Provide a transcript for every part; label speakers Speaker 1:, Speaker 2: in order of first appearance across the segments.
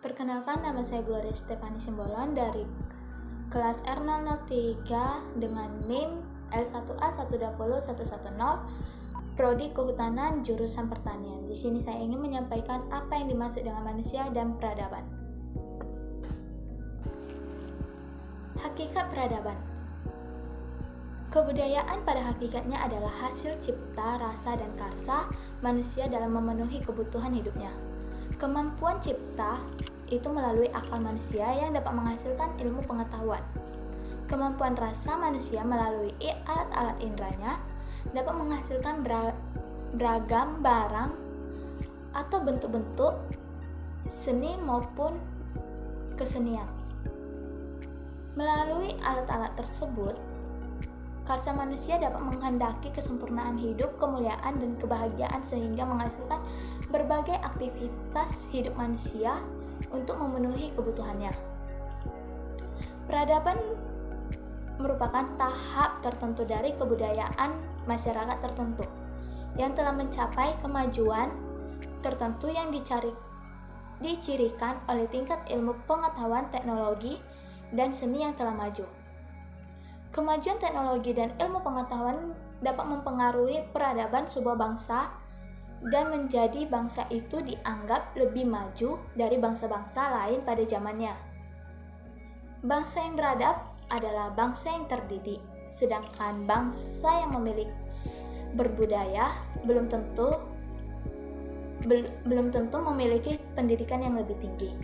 Speaker 1: Perkenalkan, nama saya Gloria Stefani Simbolon dari kelas R003 dengan NIM L1A1201110, Prodi Kehutanan jurusan Pertanian. Di sini saya ingin menyampaikan apa yang dimaksud dengan manusia dan peradaban. Hakikat peradaban. Kebudayaan pada hakikatnya adalah hasil cipta, rasa, dan karsa manusia dalam memenuhi kebutuhan hidupnya. Kemampuan cipta itu melalui akal manusia yang dapat menghasilkan ilmu pengetahuan. Kemampuan rasa manusia melalui alat-alat indranya dapat menghasilkan beragam barang atau bentuk-bentuk seni maupun kesenian. Melalui alat-alat tersebut, karsa manusia dapat menghendaki kesempurnaan hidup, kemuliaan, dan kebahagiaan sehingga menghasilkan berbagai aktivitas hidup manusia untuk memenuhi kebutuhannya. Peradaban merupakan tahap tertentu dari kebudayaan masyarakat tertentu yang telah mencapai kemajuan tertentu yang dicirikan oleh tingkat ilmu pengetahuan, teknologi, dan seni yang telah maju. Kemajuan teknologi dan ilmu pengetahuan dapat mempengaruhi peradaban sebuah bangsa dan menjadi bangsa itu dianggap lebih maju dari bangsa-bangsa lain pada zamannya. Bangsa yang beradab adalah bangsa yang terdidik, sedangkan bangsa yang memiliki berbudaya belum tentu memiliki pendidikan yang lebih tinggi.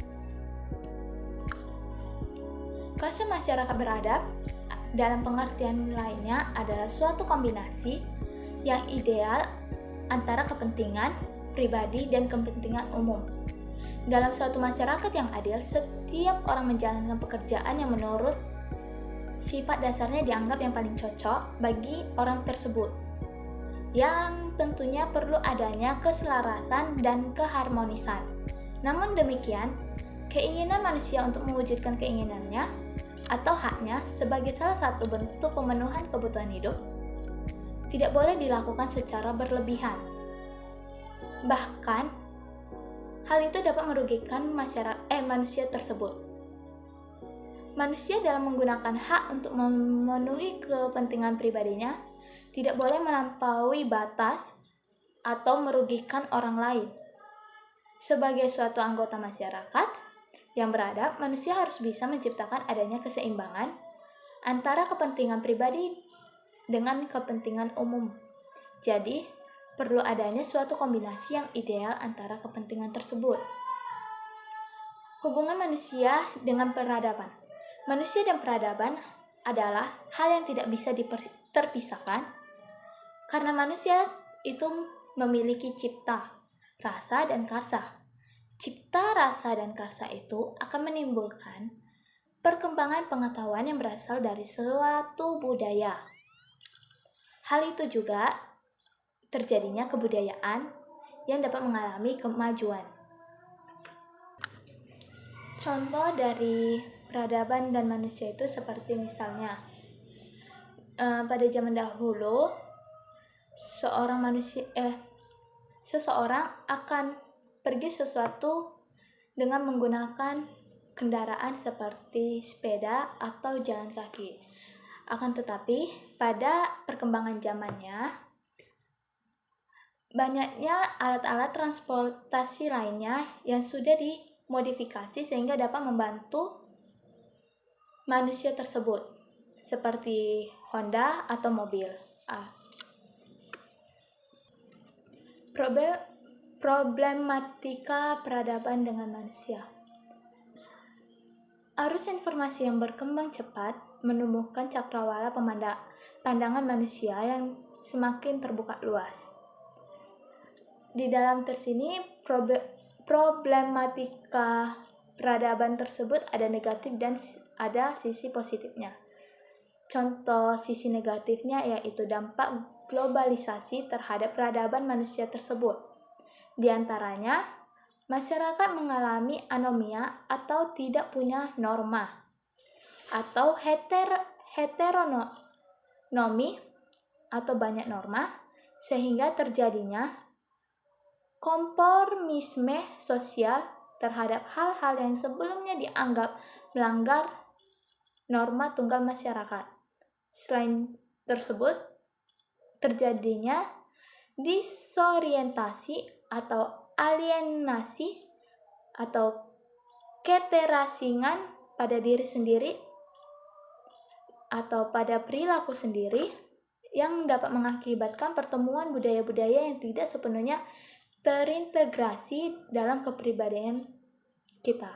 Speaker 1: Karsa masyarakat beradab dalam pengertian lainnya adalah suatu kombinasi yang ideal antara kepentingan pribadi dan kepentingan umum. Dalam suatu masyarakat yang adil, setiap orang menjalankan pekerjaan yang menurut sifat dasarnya dianggap yang paling cocok bagi orang tersebut, yang tentunya perlu adanya keselarasan dan keharmonisan. Namun demikian, keinginan manusia untuk mewujudkan keinginannya atau haknya sebagai salah satu bentuk pemenuhan kebutuhan hidup tidak boleh dilakukan secara berlebihan. Bahkan, hal itu dapat merugikan manusia tersebut. Manusia dalam menggunakan hak untuk memenuhi kepentingan pribadinya tidak boleh melampaui batas atau merugikan orang lain. Sebagai suatu anggota masyarakat yang beradab, manusia harus bisa menciptakan adanya keseimbangan antara kepentingan pribadi dengan kepentingan umum. Jadi, perlu adanya suatu kombinasi yang ideal antara kepentingan tersebut. Hubungan manusia dengan peradaban. Manusia dan peradaban adalah hal yang tidak bisa terpisahkan karena manusia itu memiliki cipta, rasa, dan karsa. Cipta, rasa, dan karsa itu akan menimbulkan perkembangan pengetahuan yang berasal dari suatu budaya. Hal itu juga terjadinya kebudayaan yang dapat mengalami kemajuan. Contoh dari peradaban dan manusia itu seperti misalnya pada zaman dahulu seseorang akan pergi sesuatu dengan menggunakan kendaraan seperti sepeda atau jalan kaki. Akan tetapi, pada perkembangan zamannya, banyaknya alat-alat transportasi lainnya yang sudah dimodifikasi sehingga dapat membantu manusia tersebut, seperti Honda atau mobil. Problematika peradaban dengan manusia. Arus informasi yang berkembang cepat menumbuhkan cakrawala pandangan manusia yang semakin terbuka luas. Di dalam tersini, problematika peradaban tersebut ada negatif dan ada sisi positifnya. Contoh sisi negatifnya yaitu dampak globalisasi terhadap peradaban manusia tersebut. Di antaranya, masyarakat mengalami anomia atau tidak punya norma, atau heteronomi atau banyak norma, sehingga terjadinya konformisme sosial terhadap hal-hal yang sebelumnya dianggap melanggar norma tunggal masyarakat. Selain tersebut, terjadinya disorientasi atau alienasi atau keterasingan pada diri sendiri atau pada perilaku sendiri yang dapat mengakibatkan pertemuan budaya-budaya yang tidak sepenuhnya terintegrasi dalam kepribadian kita.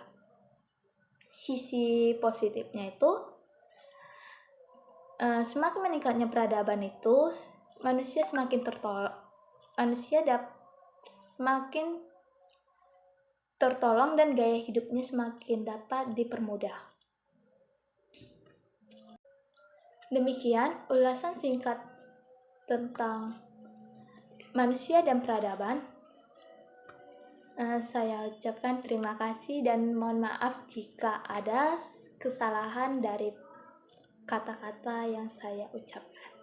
Speaker 1: Sisi positifnya itu, semakin meningkatnya peradaban itu, manusia semakin semakin tertolong dan gaya hidupnya semakin dapat dipermudah. Demikian ulasan singkat tentang manusia dan peradaban. Saya ucapkan terima kasih dan mohon maaf jika ada kesalahan dari kata-kata yang saya ucapkan.